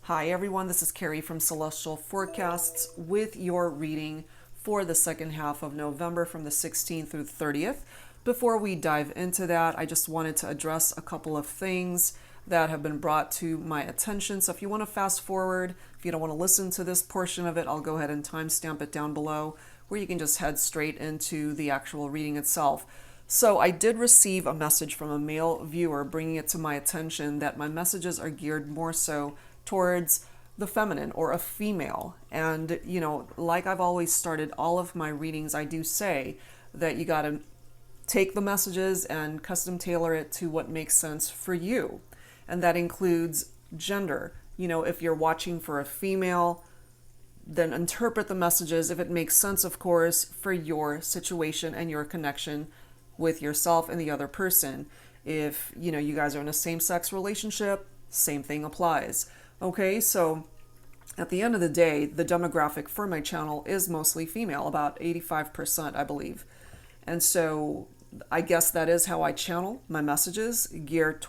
Hi everyone, this is Carrie from Celestial Forecasts with your reading for the second half of November from the 16th through the 30th. Before we dive into that, I just wanted to address a couple of things that have been brought to my attention. So if you want to fast forward, if you don't want to listen to this portion of it, I'll go ahead and timestamp it down below where you can just head straight into the actual reading itself. So I did receive a message from a male viewer bringing it to my attention that my messages are geared more so towards the feminine or a female. And, like I've always started all of my readings, I do say that you got to take the messages and custom tailor it to what makes sense for you. And that includes gender. If you're watching for a female, then interpret the messages, if it makes sense, of course, for your situation and your connection with yourself and the other person. If, you guys are in a same-sex relationship, same thing applies. Okay, so at the end of the day, the demographic for my channel is mostly female, about 85%, I believe. And so I guess that is how I channel my messages, geared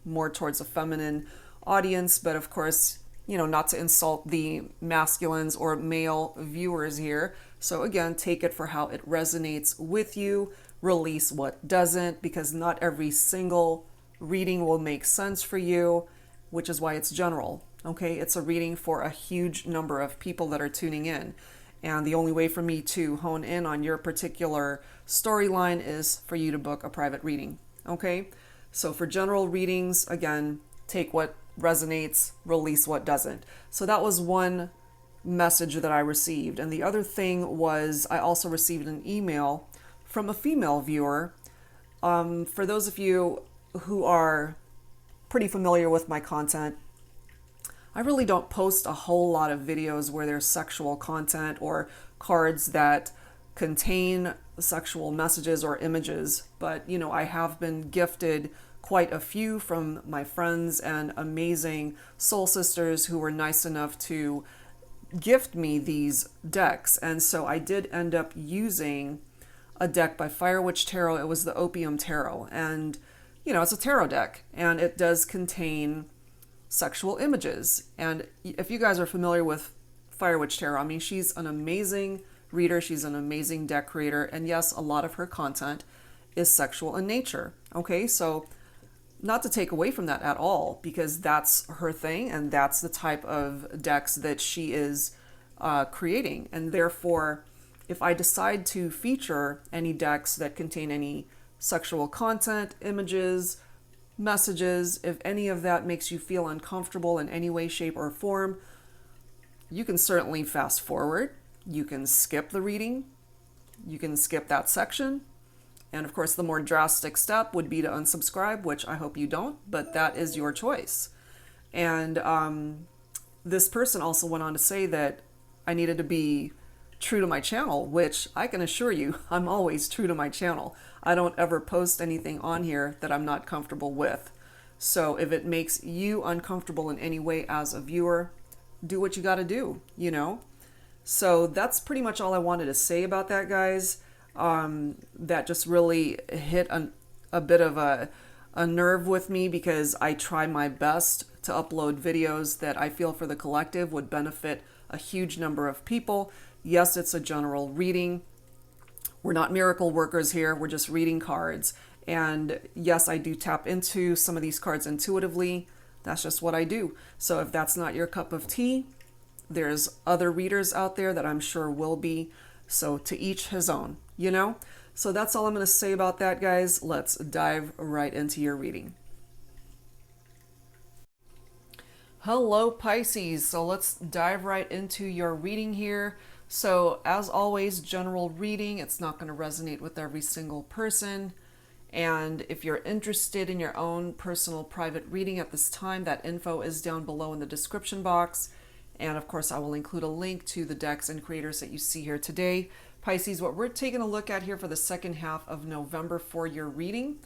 more towards a feminine audience. But of course, not to insult the masculines or male viewers here. So again, take it for how it resonates with you, release what doesn't, because not every single reading will make sense for you, which is why it's general. Okay, it's a reading for a huge number of people that are tuning in. And the only way for me to hone in on your particular storyline is for you to book a private reading. Okay, so for general readings, again, take what resonates, release what doesn't. So that was one message that I received. And the other thing was I also received an email from a female viewer. For those of you who are pretty familiar with my content, I really don't post a whole lot of videos where there's sexual content or cards that contain sexual messages or images. But, I have been gifted quite a few from my friends and amazing soul sisters who were nice enough to gift me these decks. And so I did end up using a deck by Fire Witch Tarot. It was the Opium Tarot. And it's a tarot deck, and it does contain sexual images. And if you guys are familiar with Fire Witch Tarot, she's an amazing reader. She's an amazing deck creator. And yes, a lot of her content is sexual in nature. Okay, so not to take away from that at all, because that's her thing, and that's the type of decks that she is creating. And therefore, if I decide to feature any decks that contain any sexual content, images, messages, if any of that makes you feel uncomfortable in any way, shape, or form, you can certainly fast forward. You can skip the reading. You can skip that section. And of course, the more drastic step would be to unsubscribe, which I hope you don't, but that is your choice. And this person also went on to say that I needed to be true to my channel, which I can assure you, I'm always true to my channel. I don't ever post anything on here that I'm not comfortable with. So if it makes you uncomfortable in any way as a viewer, do what you got to do, So that's pretty much all I wanted to say about that, guys. That just really hit a bit of a nerve with me, because I try my best to upload videos that I feel for the collective would benefit a huge number of people. Yes, it's a general reading. We're not miracle workers here. We're just reading cards. And yes, I do tap into some of these cards intuitively. That's just what I do. So if that's not your cup of tea, there's other readers out there that I'm sure will be. So to each his own, So that's all I'm going to say about that, guys. Let's dive right into your reading. Hello, Pisces. So let's dive right into your reading here. So as always, general reading, it's not going to resonate with every single person. And if you're interested in your own personal private reading at this time, that info is down below in the description box. And of course, I will include a link to the decks and creators that you see here today. Pisces, what we're taking a look at here for the second half of November for your reading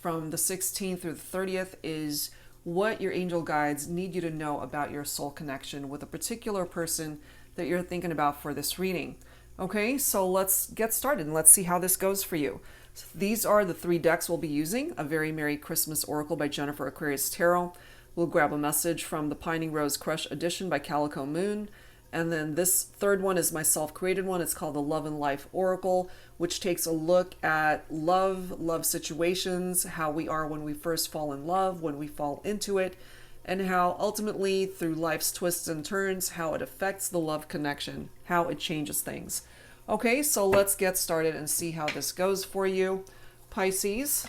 from the 16th through the 30th is what your angel guides need you to know about your soul connection with a particular person that you're thinking about for this reading. Okay, so let's get started and let's see how this goes for you. So these are the three decks we'll be using. A Very Merry Christmas Oracle by Jennifer Aquarius Tarot, We'll grab a message from the Pining Rose Crush Edition by Calico Moon. And then this third one is my self-created one. It's called the Love and Life Oracle, which takes a look at love situations, how we are when we first fall in love, when we fall into it, and how ultimately through life's twists and turns, how it affects the love connection, how it changes things. Okay, so let's get started and see how this goes for you. Pisces,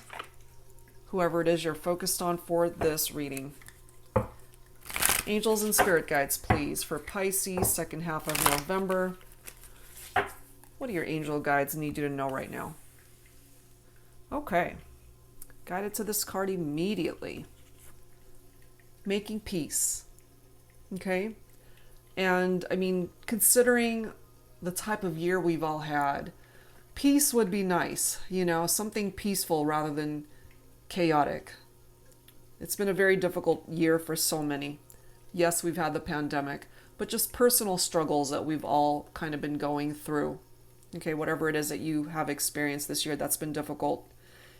whoever it is you're focused on for this reading. Angels and spirit guides, please, for Pisces, second half of November. What do your angel guides need you to know right now? Okay. Guided to this card immediately. Making peace. Okay? And, I mean, considering the type of year we've all had, peace would be nice. You know, something peaceful rather than chaotic. It's been a very difficult year for so many. Yes, we've had the pandemic, but just personal struggles that we've all kind of been going through. Okay, whatever it is that you have experienced this year that's been difficult.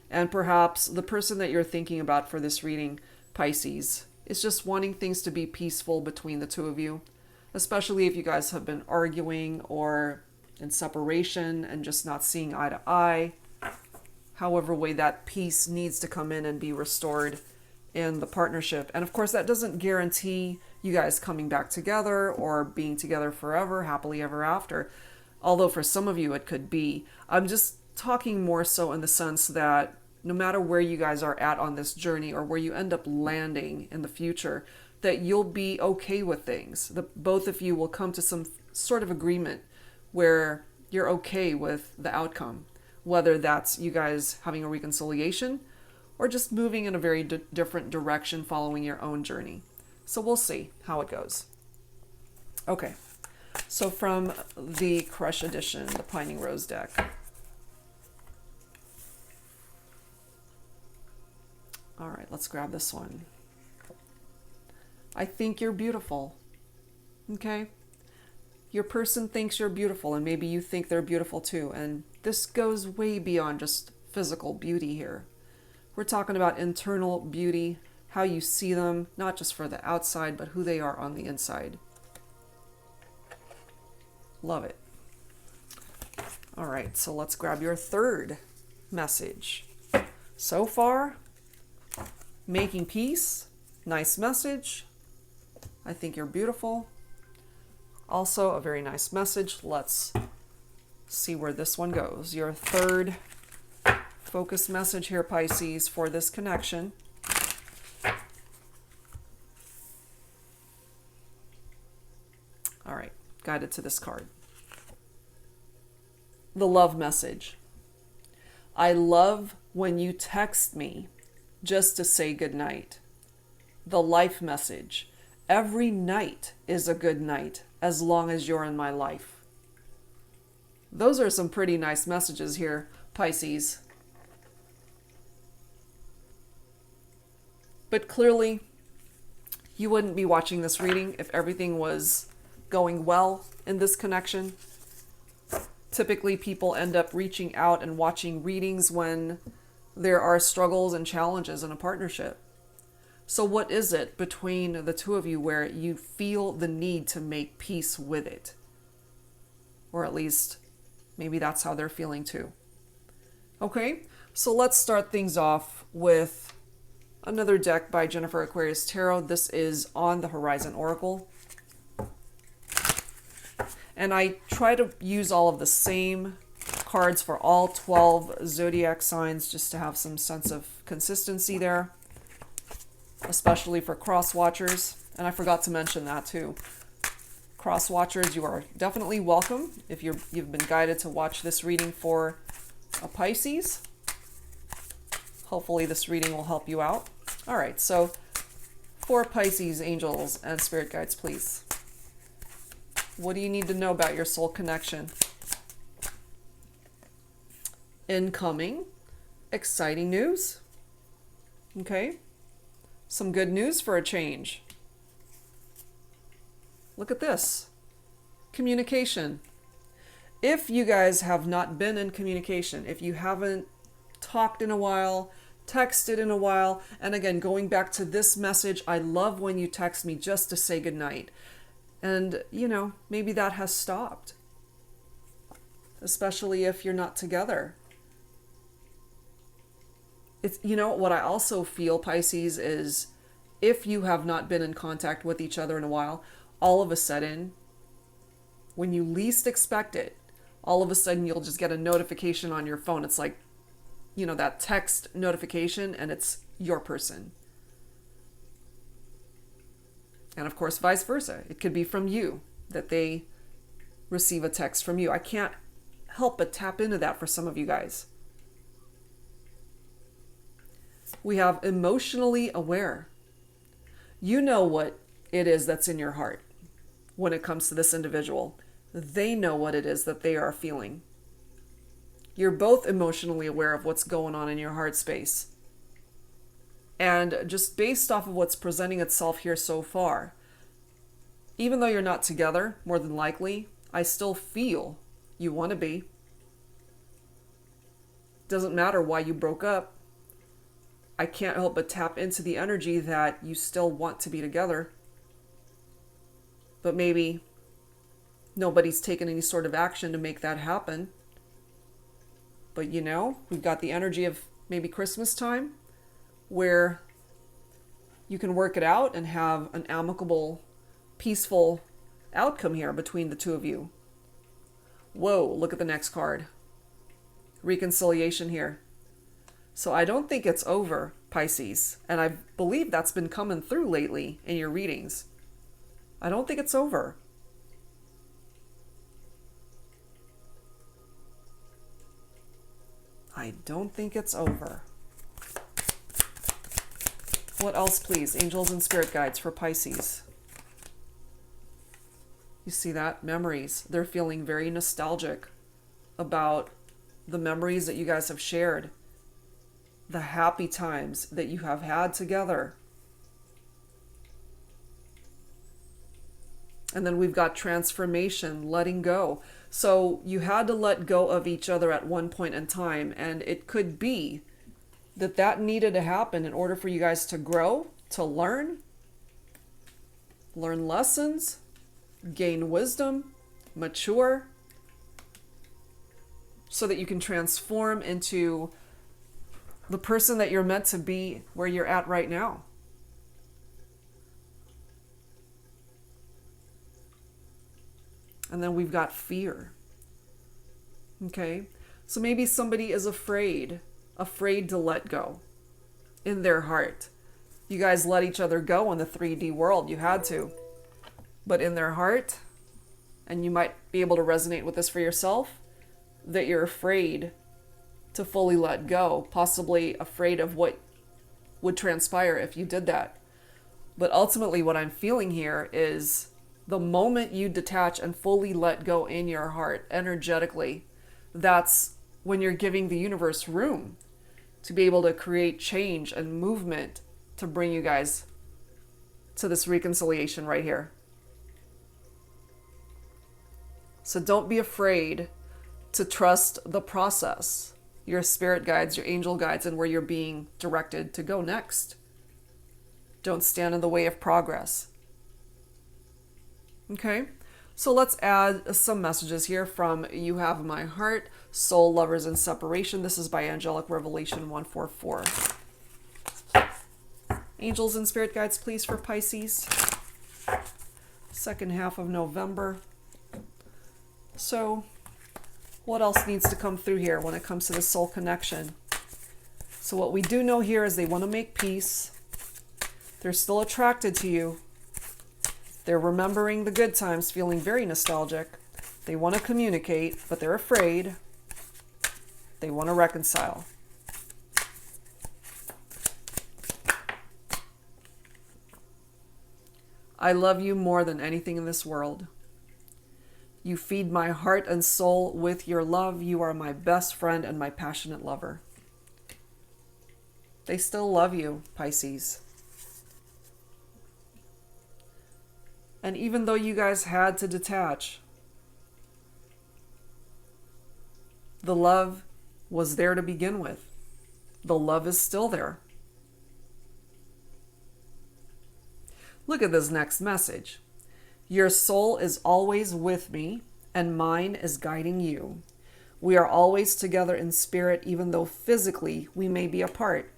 And perhaps the person that you're thinking about for this reading, Pisces, is just wanting things to be peaceful between the two of you, especially if you guys have been arguing or in separation and just not seeing eye to eye. However way that peace needs to come in and be restored in the partnership. And of course, that doesn't guarantee you guys coming back together or being together forever, happily ever after. Although for some of you, it could be. I'm just talking more so in the sense that no matter where you guys are at on this journey or where you end up landing in the future, that you'll be okay with things. Both of you will come to some sort of agreement where you're okay with the outcome, whether that's you guys having a reconciliation or just moving in a very different direction following your own journey. So we'll see how it goes. Okay, so from the Crush Edition, the Pining Rose deck. All right, let's grab this one. I think you're beautiful, okay? Your person thinks you're beautiful, and maybe you think they're beautiful too, and this goes way beyond just physical beauty here. We're talking about internal beauty, how you see them, not just for the outside, but who they are on the inside. Love it. All right, so let's grab your third message. So far, making peace, nice message. I think you're beautiful. Also a very nice message. Let's see where this one goes. Your third focus message here, Pisces, for this connection. All right, guided to this card. The love message. I love when you text me just to say goodnight. The life message. Every night is a good night as long as you're in my life. Those are some pretty nice messages here, Pisces. But clearly, you wouldn't be watching this reading if everything was going well in this connection. Typically, people end up reaching out and watching readings when there are struggles and challenges in a partnership. So what is it between the two of you where you feel the need to make peace with it? Or at least, maybe that's how they're feeling too. Okay, so let's start things off with another deck by Jennifer Aquarius Tarot. This is On the Horizon Oracle. And I try to use all of the same cards for all 12 zodiac signs just to have some sense of consistency there, especially for cross watchers. And I forgot to mention that too. Cross watchers, you are definitely welcome if you've been guided to watch this reading for a Pisces. Hopefully this reading will help you out. All right, so for Pisces, angels, and spirit guides, please. What do you need to know about your soul connection? Incoming, exciting news. Okay, some good news for a change. Look at this. Communication. If you guys have not been in communication, if you haven't talked in a while, texted in a while. And again, going back to this message, I love when you text me just to say goodnight. And, you know, maybe that has stopped, especially if you're not together. It's, you know, what I also feel, Pisces, is if you have not been in contact with each other in a while, all of a sudden, when you least expect it, all of a sudden you'll just get a notification on your phone. It's like, you know, that text notification, and it's your person. And of course, vice versa. It could be from you, that they receive a text from you. I can't help but tap into that for some of you guys. We have emotionally aware. You know what it is that's in your heart when it comes to this individual. They know what it is that they are feeling. You're both emotionally aware of what's going on in your heart space. And just based off of what's presenting itself here so far, even though you're not together, more than likely, I still feel you want to be. Doesn't matter why you broke up. I can't help but tap into the energy that you still want to be together. But maybe nobody's taken any sort of action to make that happen. But you know, we've got the energy of maybe Christmas time where you can work it out and have an amicable, peaceful outcome here between the two of you. Whoa, look at the next card. Reconciliation here. So I don't think it's over, Pisces. And I believe that's been coming through lately in your readings. I don't think it's over. I don't think it's over. What else, please? Angels and spirit guides for Pisces. You see that? Memories. They're feeling very nostalgic about the memories that you guys have shared. The happy times that you have had together. And then we've got transformation, letting go. So you had to let go of each other at one point in time. And it could be that that needed to happen in order for you guys to grow, to learn lessons, gain wisdom, mature, so that you can transform into the person that you're meant to be where you're at right now. And then we've got fear. Okay? So maybe somebody is afraid to let go in their heart. You guys let each other go in the 3D world. You had to. But in their heart, and you might be able to resonate with this for yourself, that you're afraid to fully let go, possibly afraid of what would transpire if you did that. But ultimately what I'm feeling here is the moment you detach and fully let go in your heart energetically, that's when you're giving the universe room to be able to create change and movement to bring you guys to this reconciliation right here. So don't be afraid to trust the process, your spirit guides, your angel guides, and where you're being directed to go next. Don't stand in the way of progress. Okay, so let's add some messages here from You Have My Heart, Soul, Lovers, and Separation. This is by Angelic Revelation 144. Angels and spirit guides, please, for Pisces. Second half of November. So what else needs to come through here when it comes to the soul connection? So what we do know here is they want to make peace. They're still attracted to you. They're remembering the good times, feeling very nostalgic. They want to communicate, but they're afraid. They want to reconcile. I love you more than anything in this world. You feed my heart and soul with your love. You are my best friend and my passionate lover. They still love you, Pisces. And even though you guys had to detach, the love was there to begin with. The love is still there. Look at this next message. Your soul is always with me, and mine is guiding you. We are always together in spirit, even though physically we may be apart.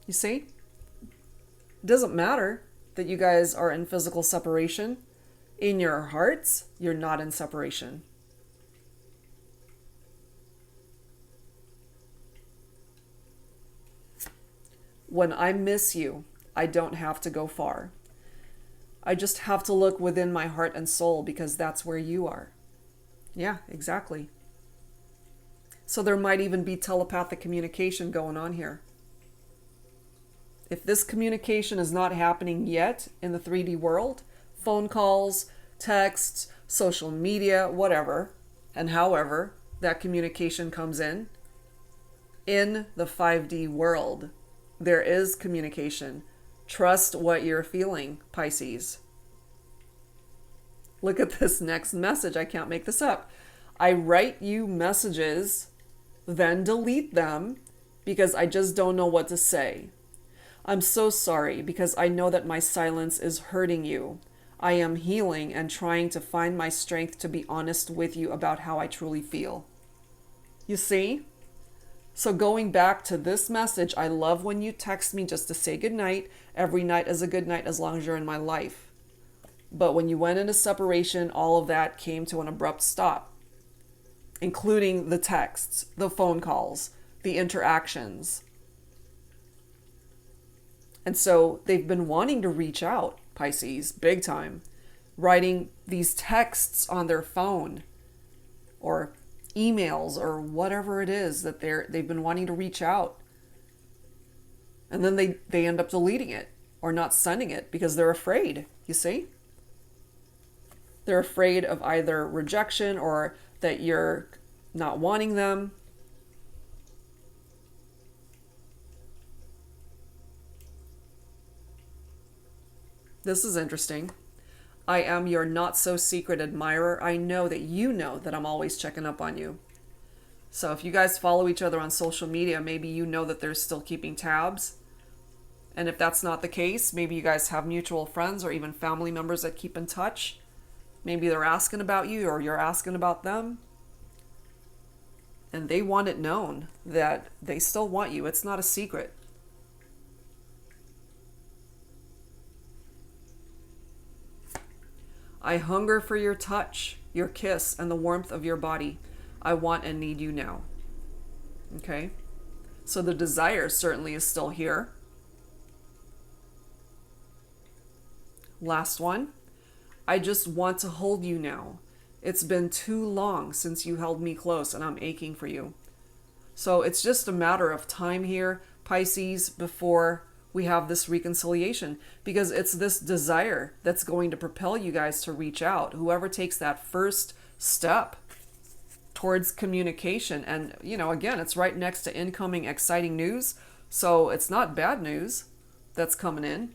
You see? It doesn't matter that you guys are in physical separation. In your hearts, you're not in separation. When I miss you, I don't have to go far. I just have to look within my heart and soul because that's where you are. Yeah, exactly. So there might even be telepathic communication going on here. If this communication is not happening yet in the 3D world, phone calls, texts, social media, whatever, and however that communication comes in the 5D world, there is communication. Trust what you're feeling, Pisces. Look at this next message. I can't make this up. I write you messages, then delete them because I just don't know what to say. I'm so sorry because I know that my silence is hurting you. I am healing and trying to find my strength to be honest with you about how I truly feel. You see? So going back to this message, I love when you text me just to say goodnight. Every night is a good night as long as you're in my life. But when you went into separation, all of that came to an abrupt stop, including the texts, the phone calls, the interactions. And so they've been wanting to reach out, Pisces, big time, writing these texts on their phone or emails or whatever it is that they've been wanting to reach out. And then they end up deleting it or not sending it because they're afraid, you see? They're afraid of either rejection or that you're not wanting them. This is interesting. I am your not-so-secret admirer. I know that you know that I'm always checking up on you. So if you guys follow each other on social media, maybe you know that they're still keeping tabs. And if that's not the case, maybe you guys have mutual friends or even family members that keep in touch. Maybe they're asking about you or you're asking about them. And they want it known that they still want you. It's not a secret. I hunger for your touch, your kiss, and the warmth of your body. I want and need you now. Okay? So the desire certainly is still here. Last one. I just want to hold you now. It's been too long since you held me close and I'm aching for you. So it's just a matter of time here, Pisces, before we have this reconciliation, because it's this desire that's going to propel you guys to reach out. Whoever takes that first step towards communication. And, you know, again, it's right next to incoming exciting news. So it's not bad news that's coming in.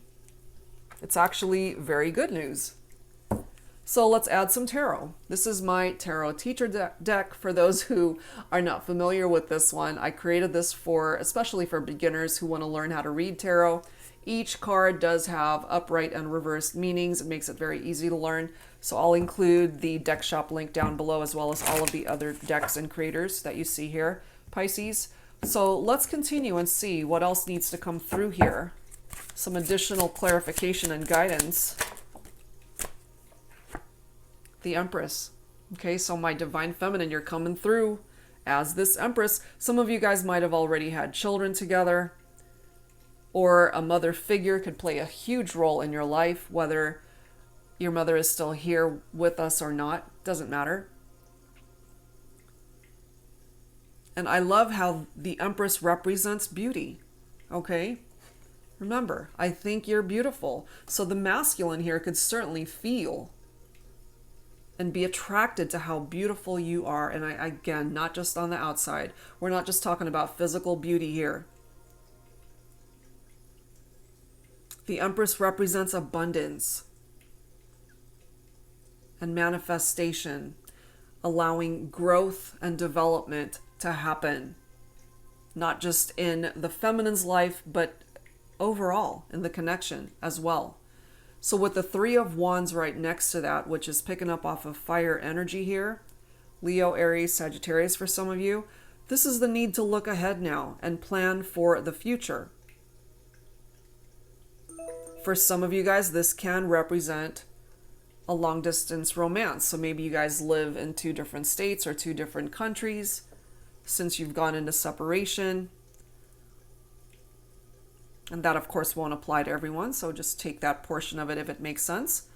It's actually very good news. So let's add some tarot. This is my tarot teacher deck. For those who are not familiar with this one, I created this especially for beginners who want to learn how to read tarot. Each card does have upright and reversed meanings. It makes it very easy to learn. So I'll include the deck shop link down below, as well as all of the other decks and creators that you see here, Pisces. So let's continue and see what else needs to come through here. Some additional clarification and guidance. The Empress. Okay, so my Divine Feminine, you're coming through as this Empress. Some of you guys might have already had children together, or a mother figure could play a huge role in your life, whether your mother is still here with us or not, doesn't matter. And I love how the Empress represents beauty, okay? Remember, I think you're beautiful. So the masculine here could certainly feel and be attracted to how beautiful you are. And again, not just on the outside. We're not just talking about physical beauty here. The Empress represents abundance and manifestation, allowing growth and development to happen. not just in the feminine's life, but overall in the connection as well. So with the Three of Wands right next to that, which is picking up off of fire energy here, Leo, Aries, Sagittarius for some of you, this is the need to look ahead now and plan for the future. For some of you guys, this can represent a long distance romance. So maybe you guys live in 2 different states or 2 different countries since you've gone into separation. And that, of course, won't apply to everyone. So just take that portion of it if it makes sense.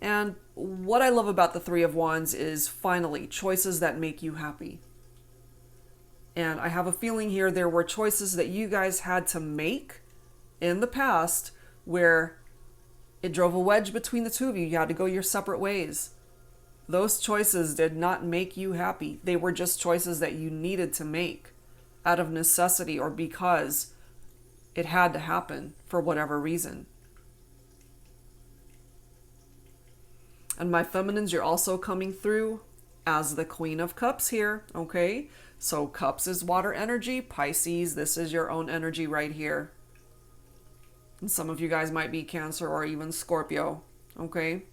And what I love about the Three of Wands is finally choices that make you happy. And I have a feeling here there were choices that you guys had to make in the past where it drove a wedge between the two of you. You had to go your separate ways. Those choices did not make you happy. They were just choices that you needed to make out of necessity or because it had to happen for whatever reason. And my feminines, you're also coming through as the Queen of Cups here, okay? So Cups is water energy. Pisces, this is your own energy right here. And some of you guys might be Cancer or even Scorpio, okay?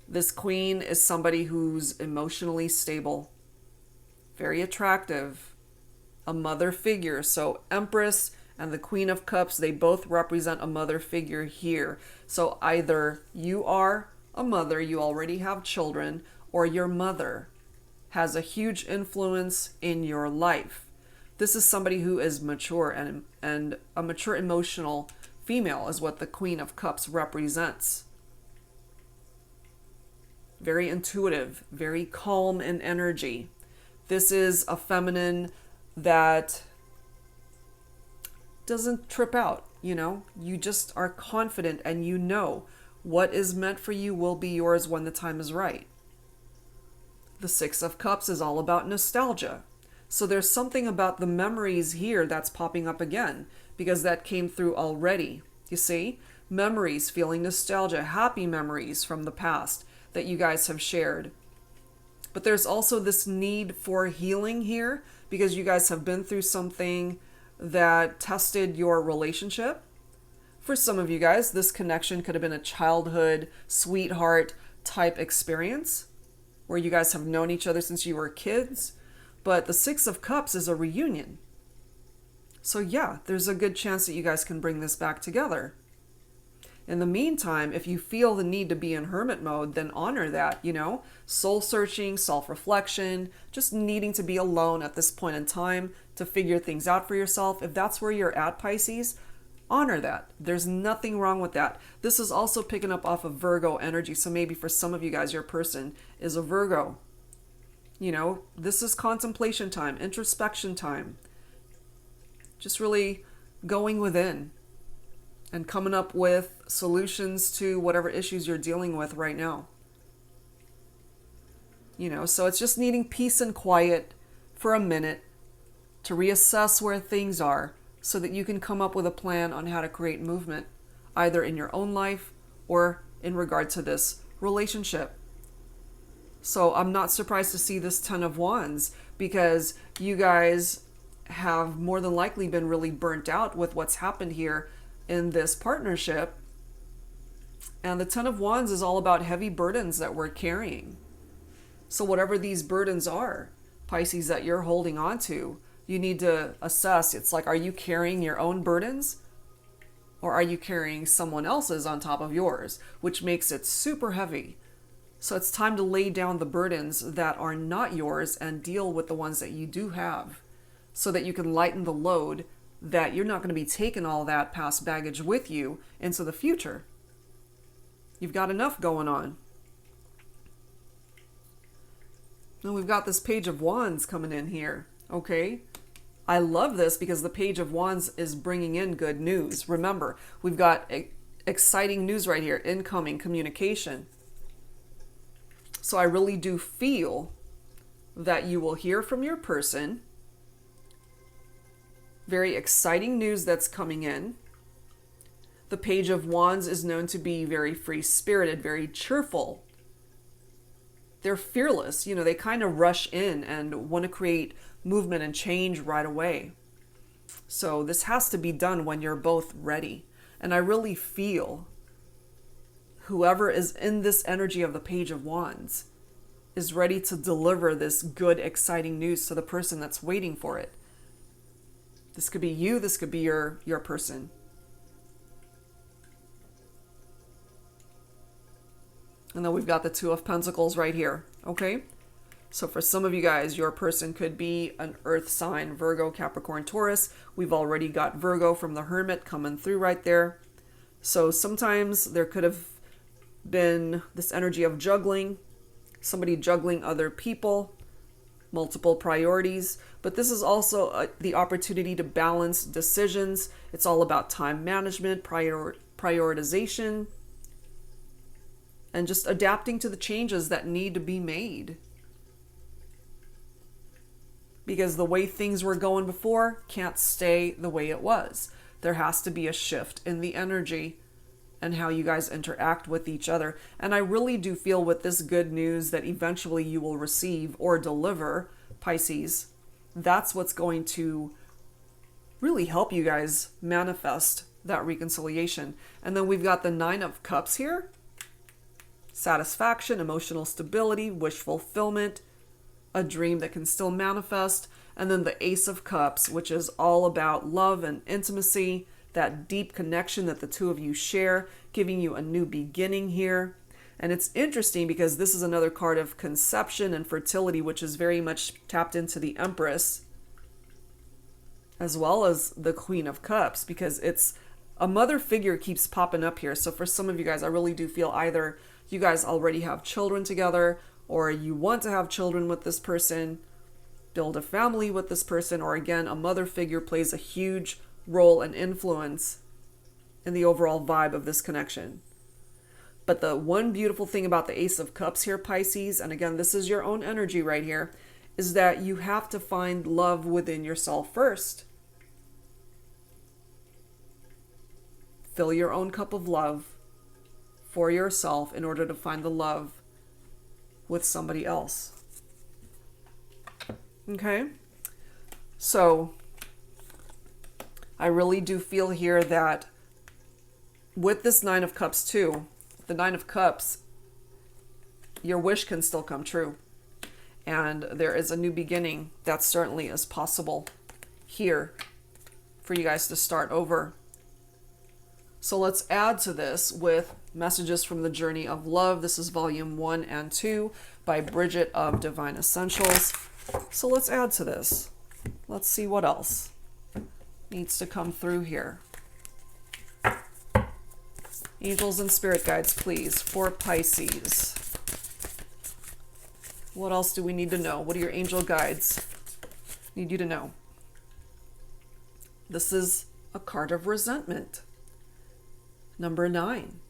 This Queen is somebody who's emotionally stable, very attractive, a mother figure. So Empress and the Queen of Cups, they both represent a mother figure here. So either you are a mother, you already have children, or your mother has a huge influence in your life. This is somebody who is mature and a mature emotional female is what the Queen of Cups represents. Very intuitive, very calm in energy. This is a feminine that doesn't trip out, you know? You just are confident and you know what is meant for you will be yours when the time is right. The Six of Cups is all about nostalgia. So there's something about the memories here that's popping up again because that came through already. You see? Memories, feeling nostalgia, happy memories from the past that you guys have shared. But there's also this need for healing here because you guys have been through something that tested your relationship. For some of you guys, this connection could have been a childhood sweetheart type experience where you guys have known each other since you were kids. But the Six of Cups is a reunion. So yeah, there's a good chance that you guys can bring this back together. In the meantime, if you feel the need to be in hermit mode, then honor that, you know, soul searching, self-reflection, just needing to be alone at this point in time to figure things out for yourself. If that's where you're at, Pisces, honor that. There's nothing wrong with that. This is also picking up off of Virgo energy. So maybe for some of you guys, your person is a Virgo. You know, this is contemplation time, introspection time. Just really going within and coming up with solutions to whatever issues you're dealing with right now. You know, so it's just needing peace and quiet for a minute to reassess where things are so that you can come up with a plan on how to create movement, either in your own life or in regard to this relationship. So I'm not surprised to see this Ten of Wands because you guys have more than likely been really burnt out with what's happened here in this partnership. And the Ten of Wands is all about heavy burdens that we're carrying. So whatever these burdens are, Pisces, that you're holding on to, you need to assess. It's like, are you carrying your own burdens? Or are you carrying someone else's on top of yours, which makes it super heavy? So it's time to lay down the burdens that are not yours and deal with the ones that you do have so that you can lighten the load, that you're not going to be taking all that past baggage with you into the future. You've got enough going on. Now we've got this Page of Wands coming in here, okay? I love this because the Page of Wands is bringing in good news. Remember, we've got exciting news right here, incoming communication. So I really do feel that you will hear from your person. Very exciting news that's coming in. The Page of Wands is known to be very free-spirited, very cheerful. They're fearless. You know, they kind of rush in and want to create movement and change right away. So this has to be done when you're both ready. And I really feel whoever is in this energy of the Page of Wands is ready to deliver this good, exciting news to the person that's waiting for it. This could be you, this could be your person. And then we've got the Two of Pentacles right here, okay? So for some of you guys, your person could be an earth sign, Virgo, Capricorn, Taurus. We've already got Virgo from the Hermit coming through right there. So sometimes there could have been this energy of juggling, somebody juggling other people, multiple priorities. But this is also the opportunity to balance decisions. It's all about time management, prioritization, and just adapting to the changes that need to be made. Because the way things were going before can't stay the way it was. There has to be a shift in the energy and how you guys interact with each other. And I really do feel with this good news that eventually you will receive or deliver, Pisces, that's what's going to really help you guys manifest that reconciliation. And then we've got the Nine of Cups here. Satisfaction, emotional stability, wish fulfillment, a dream that can still manifest. And then the Ace of Cups, which is all about love and intimacy, that deep connection that the two of you share, giving you a new beginning here. And it's interesting because this is another card of conception and fertility, which is very much tapped into the Empress, as well as the Queen of Cups, because it's a mother figure keeps popping up here. So for some of you guys, I really do feel either you guys already have children together, or you want to have children with this person, build a family with this person, or again, a mother figure plays a huge role and influence in the overall vibe of this connection. But the one beautiful thing about the Ace of Cups here, Pisces, and again, this is your own energy right here, is that you have to find love within yourself first. Fill your own cup of love for yourself in order to find the love with somebody else. Okay? So I really do feel here that with this Nine of Cups too, the Nine of Cups, your wish can still come true. And there is a new beginning that certainly is possible here for you guys to start over. So let's add to this with Messages from the Journey of Love. This is volume 1 and 2 by Bridget of Divine Essentials. So let's add to this. Let's see what else needs to come through here. Angels and spirit guides, please, for Pisces. What else do we need to know? What do your angel guides need you to know? This is a card of resentment. Number 9.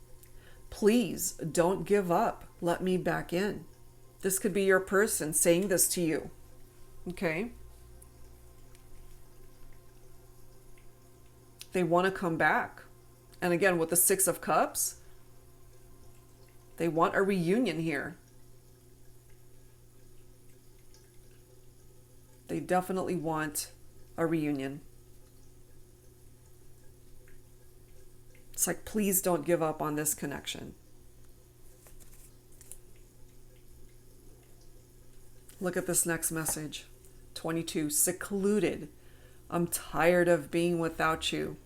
Please don't give up. Let me back in. This could be your person saying this to you. Okay? They want to come back. And again, with the Six of Cups, they want a reunion here. They definitely want a reunion. It's like, please don't give up on this connection. Look at this next message. 22, secluded. I'm tired of being without you.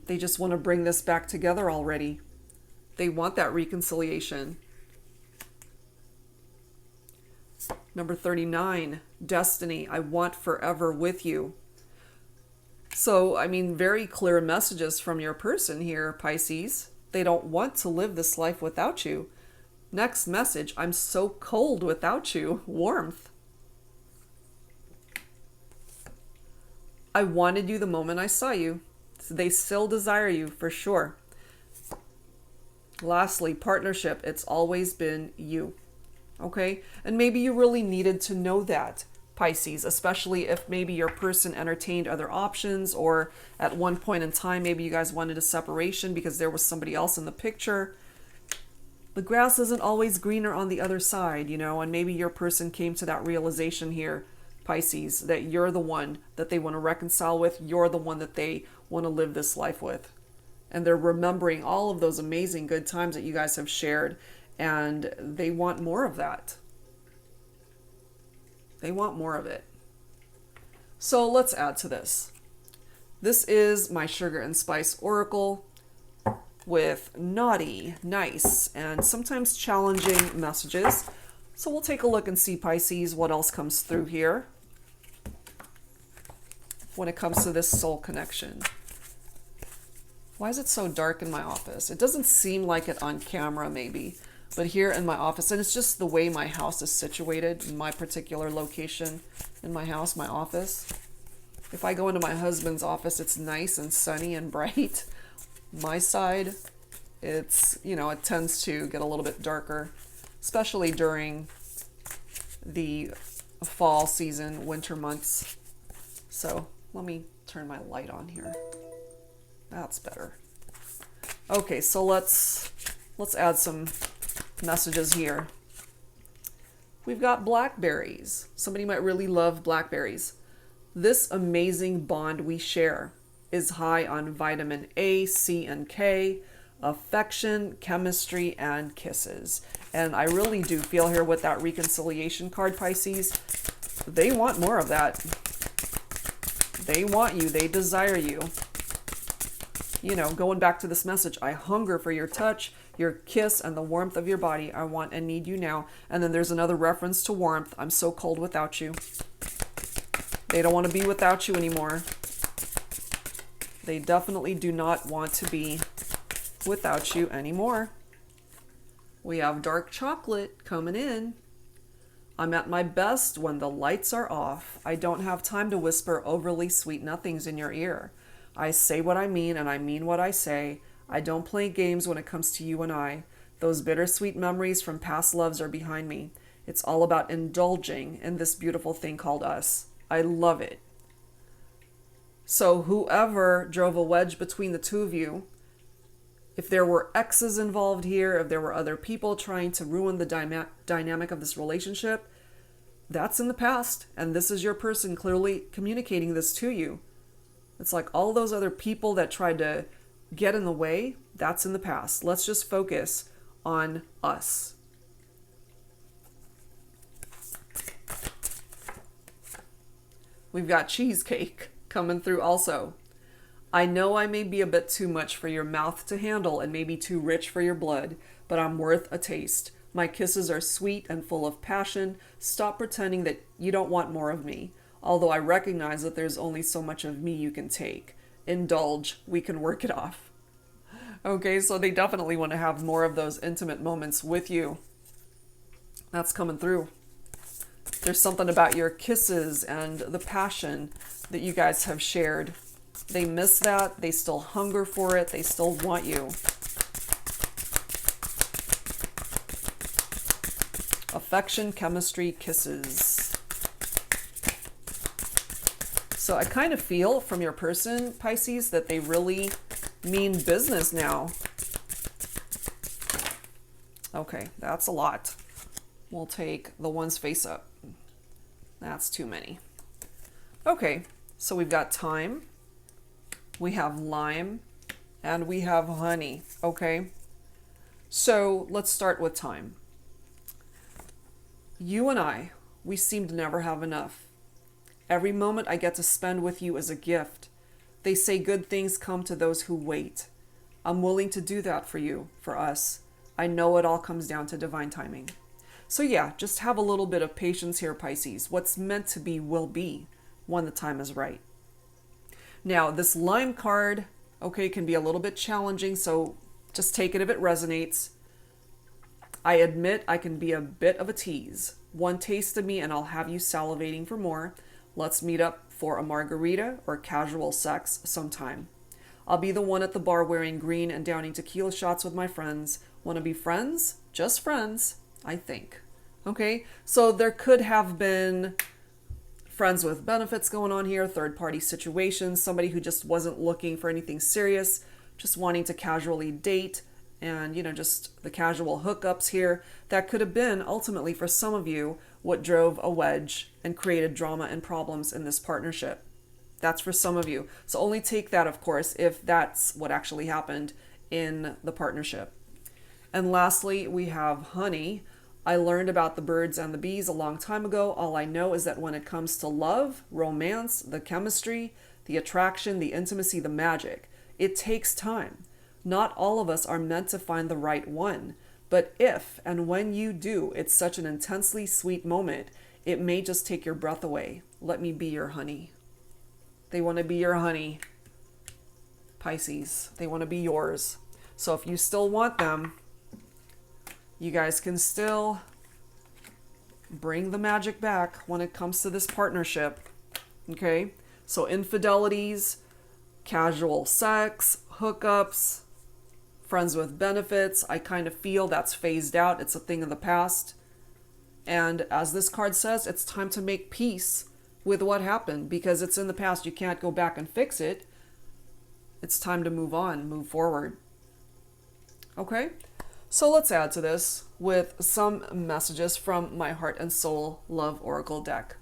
They just want to bring this back together already. They want that reconciliation. Number 39, destiny. I want forever with you. So, I mean, very clear messages from your person here, Pisces. They don't want to live this life without you. Next message, I'm so cold without you. Warmth. I wanted you the moment I saw you. So they still desire you for sure. Lastly, partnership. It's always been you. Okay? And maybe you really needed to know that, Pisces, especially if maybe your person entertained other options, or at one point in time, maybe you guys wanted a separation because there was somebody else in the picture. The grass isn't always greener on the other side, you know, and maybe your person came to that realization here Pisces, that you're the one that they want to reconcile with. You're the one that they want to live this life with. And they're remembering all of those amazing good times that you guys have shared, and they want more of that. They want more of it. So let's add to this. This is my Sugar and Spice Oracle with naughty, nice, and sometimes challenging messages. So we'll take a look and see, Pisces, what else comes through here when it comes to this soul connection. Why is it so dark in my office? It doesn't seem like it on camera maybe, but here in my office, and it's just the way my house is situated, my particular location in my house, my office. If I go into my husband's office, it's nice and sunny and bright. My side, it's, you know, it tends to get a little bit darker, especially during the fall season, winter months. So let me turn my light on here. That's better. Okay, so let's add some messages here. We've got blackberries. Somebody might really love blackberries. This amazing bond we share is high on vitamin A, C, and K, affection, chemistry, and kisses. And I really do feel here with that reconciliation card, Pisces, they want more of that. They want you. They desire you. You know, going back to this message, I hunger for your touch, your kiss, and the warmth of your body. I want and need you now. And then there's another reference to warmth. I'm so cold without you. They don't want to be without you anymore. They definitely do not want to be without you anymore. We have dark chocolate coming in. I'm at my best when the lights are off. I don't have time to whisper overly sweet nothings in your ear. I say what I mean, and I mean what I say. I don't play games when it comes to you and I. Those bittersweet memories from past loves are behind me. It's all about indulging in this beautiful thing called us. I love it. So whoever drove a wedge between the two of you, if there were exes involved here, if there were other people trying to ruin the dynamic of this relationship, that's in the past. And this is your person clearly communicating this to you. It's like all those other people that tried to get in the way, that's in the past. Let's just focus on us. We've got cheesecake coming through also. I know I may be a bit too much for your mouth to handle and maybe too rich for your blood, but I'm worth a taste. My kisses are sweet and full of passion. Stop pretending that you don't want more of me. Although I recognize that there's only so much of me you can take. Indulge, we can work it off. Okay, so they definitely want to have more of those intimate moments with you. That's coming through. There's something about your kisses and the passion that you guys have shared. They miss that. They still hunger for it. They still want you. Affection, chemistry, kisses. So I kind of feel from your person, Pisces, that they really mean business now. Okay, that's a lot. We'll take the ones face up. That's too many. Okay, so we've got time, we have lime, and we have honey, okay? So let's start with time. You and I, we seem to never have enough. Every moment I get to spend with you is a gift. They say good things come to those who wait. I'm willing to do that for you, for us. I know it all comes down to divine timing. So yeah, just have a little bit of patience here, Pisces. What's meant to be will be when the time is right. Now, this lime card, okay, can be a little bit challenging, so just take it if it resonates. I admit I can be a bit of a tease. One taste of me and I'll have you salivating for more. Let's meet up for a margarita or casual sex sometime. I'll be the one at the bar wearing green and downing tequila shots with my friends. Want to be friends? Just friends, I think. Okay, so there could have been friends with benefits going on here, third-party situations, somebody who just wasn't looking for anything serious, just wanting to casually date and, just the casual hookups here. That could have been ultimately for some of you what drove a wedge and created drama and problems in this partnership. That's for some of you. So only take that, of course, if that's what actually happened in the partnership. And lastly, we have honey. I learned about the birds and the bees a long time ago. All I know is that when it comes to love, romance, the chemistry, the attraction, the intimacy, the magic, it takes time. Not all of us are meant to find the right one. But if and when you do, it's such an intensely sweet moment, it may just take your breath away. Let me be your honey. They want to be your honey. Pisces, they want to be yours. So if you still want them, you guys can still bring the magic back when it comes to this partnership. Okay? So infidelities, casual sex, hookups, friends with benefits, I kind of feel that's phased out. It's a thing of the past. And as this card says, it's time to make peace with what happened because it's in the past. You can't go back and fix it. It's time to move on, move forward. Okay? So let's add to this with some messages from my Heart and Soul Love Oracle deck.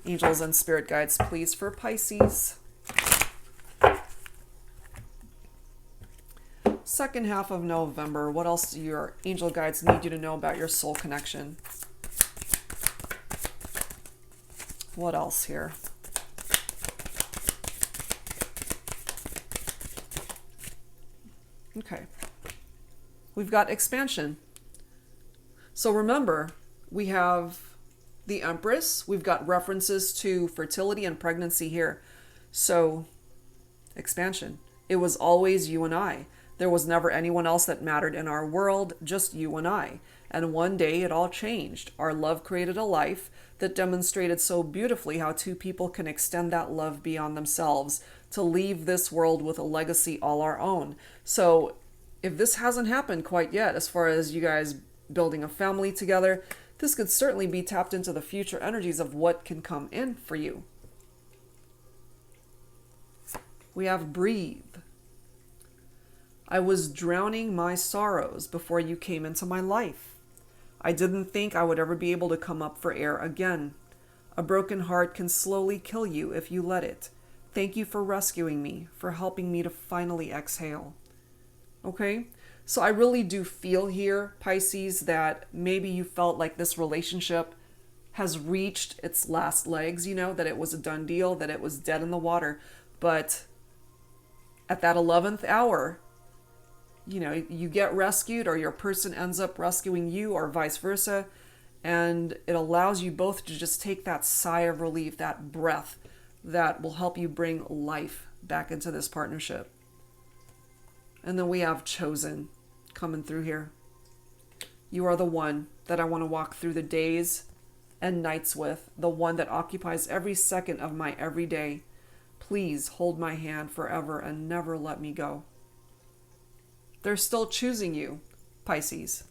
Angels and spirit guides, please, for Pisces. Second half of November, what else do your angel guides need you to know about your soul connection? What else here? Okay. We've got expansion. So remember, we have the Empress. We've got references to fertility and pregnancy here. So, expansion. It was always you and I. There was never anyone else that mattered in our world, just you and I. And one day it all changed. Our love created a life that demonstrated so beautifully how two people can extend that love beyond themselves to leave this world with a legacy all our own. So if this hasn't happened quite yet, as far as you guys building a family together, this could certainly be tapped into the future energies of what can come in for you. We have breathe. I was drowning my sorrows before you came into my life. I didn't think I would ever be able to come up for air again. A broken heart can slowly kill you if you let it. Thank you for rescuing me, for helping me to finally exhale. Okay? So I really do feel here, Pisces, that maybe you felt like this relationship has reached its last legs, that it was a done deal, that it was dead in the water. But at that 11th hour, you get rescued or your person ends up rescuing you or vice versa. And it allows you both to just take that sigh of relief, that breath that will help you bring life back into this partnership. And then we have chosen coming through here. You are the one that I want to walk through the days and nights with, the one that occupies every second of my everyday. Please hold my hand forever and never let me go. They're still choosing you, Pisces.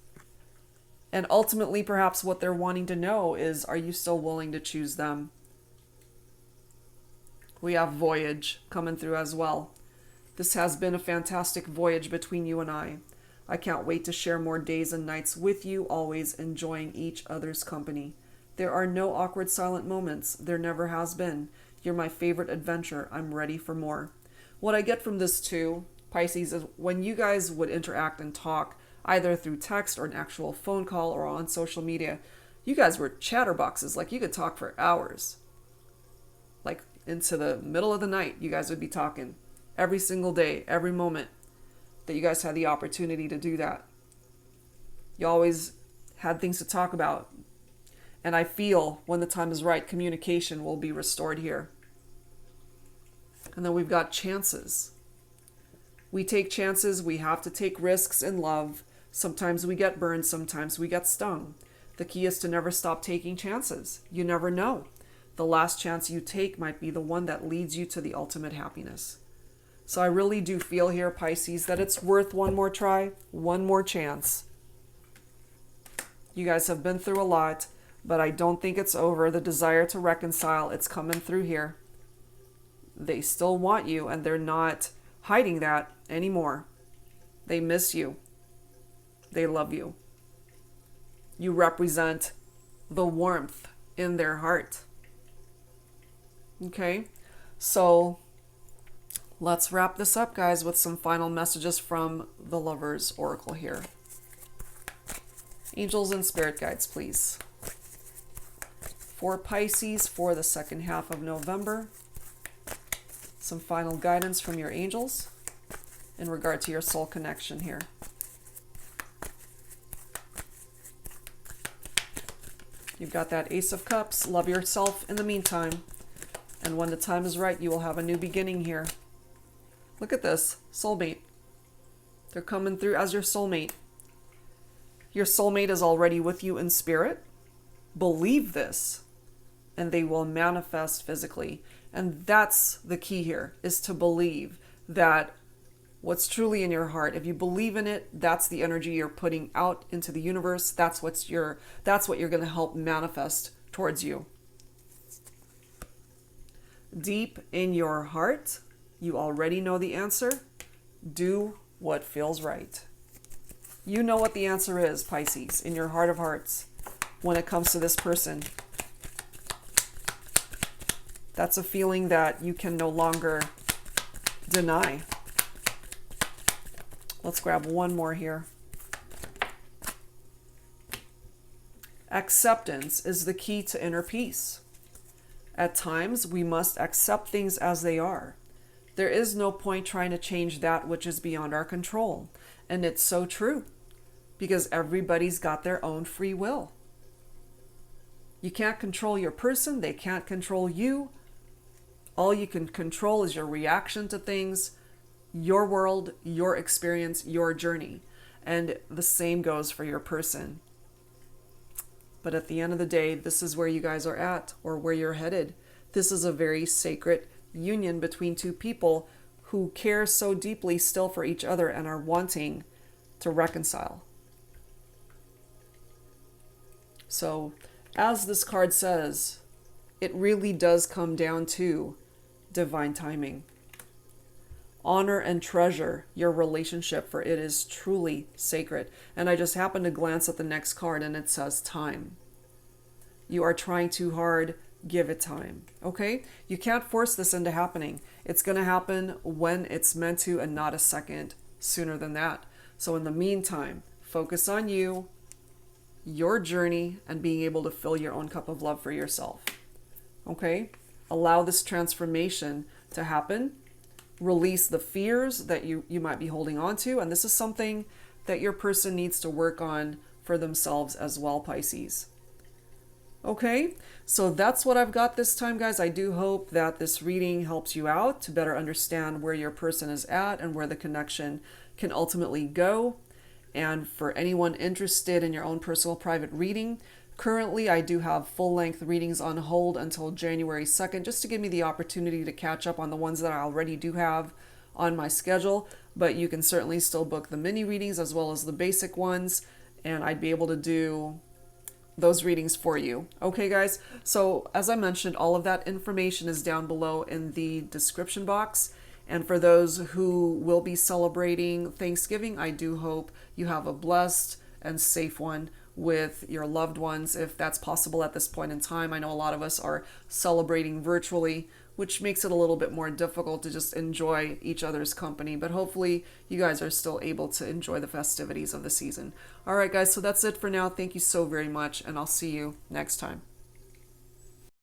And ultimately, perhaps what they're wanting to know is, are you still willing to choose them? We have voyage coming through as well. This has been a fantastic voyage between you and I. I can't wait to share more days and nights with you, always enjoying each other's company. There are no awkward silent moments. There never has been. You're my favorite adventure. I'm ready for more. What I get from this too, Pisces, is when you guys would interact and talk, either through text or an actual phone call or on social media, you guys were chatterboxes. Like you could talk for hours. Like into the middle of the night, you guys would be talking every single day, every moment that you guys had the opportunity to do that. You always had things to talk about. And I feel when the time is right, communication will be restored here. And then we've got chances. We take chances. We have to take risks in love. Sometimes we get burned. Sometimes we get stung. The key is to never stop taking chances. You never know. The last chance you take might be the one that leads you to the ultimate happiness. So I really do feel here, Pisces, that it's worth one more try, one more chance. You guys have been through a lot, but I don't think it's over. The desire to reconcile, it's coming through here. They still want you, and they're not hiding that anymore. They miss you. They love you. You represent the warmth in their heart. Okay, so let's wrap this up, guys, with some final messages from the Lovers Oracle here. Angels and spirit guides, please. For Pisces for the second half of November. Some final guidance from your angels in regard to your soul connection here. You've got that Ace of Cups. Love yourself in the meantime. And when the time is right, you will have a new beginning here. Look at this. Soulmate. They're coming through as your soulmate. Your soulmate is already with you in spirit. Believe this, and they will manifest physically. And that's the key here, is to believe that what's truly in your heart. If you believe in it, that's the energy you're putting out into the universe. That's what you're going to help manifest towards you. Deep in your heart, you already know the answer. Do what feels right. You know what the answer is, Pisces, in your heart of hearts when it comes to this person. That's a feeling that you can no longer deny. Let's grab one more here. Acceptance is the key to inner peace. At times, we must accept things as they are. There is no point trying to change that which is beyond our control. And it's so true, because everybody's got their own free will. You can't control your person. They can't control you. All you can control is your reaction to things, your world, your experience, your journey. And the same goes for your person. But at the end of the day, this is where you guys are at, or where you're headed. This is a very sacred union between two people who care so deeply still for each other and are wanting to reconcile. So, as this card says, it really does come down to divine timing. Honor and treasure your relationship, for it is truly sacred. And I just happened to glance at the next card and it says time. You are trying too hard, give it time. Okay? You can't force this into happening. It's going to happen when it's meant to, and not a second sooner than that. So in the meantime, focus on you, your journey, and being able to fill your own cup of love for yourself. Okay? Allow this transformation to happen. Release the fears that you might be holding on to. And this is something that your person needs to work on for themselves as well, Pisces. Okay, so that's what I've got this time, guys. I do hope that this reading helps you out to better understand where your person is at and where the connection can ultimately go. And for anyone interested in your own personal private reading, currently I do have full-length readings on hold until January 2nd, just to give me the opportunity to catch up on the ones that I already do have on my schedule. But you can certainly still book the mini readings as well as the basic ones, and I'd be able to do those readings for you. Okay, guys? So as I mentioned, all of that information is down below in the description box. And for those who will be celebrating Thanksgiving, I do hope you have a blessed and safe one with your loved ones, if that's possible at this point in time. I know a lot of us are celebrating virtually, which makes it a little bit more difficult to just enjoy each other's company. But hopefully you guys are still able to enjoy the festivities of the season. All right, guys, so that's it for now. Thank you so very much, and I'll see you next time.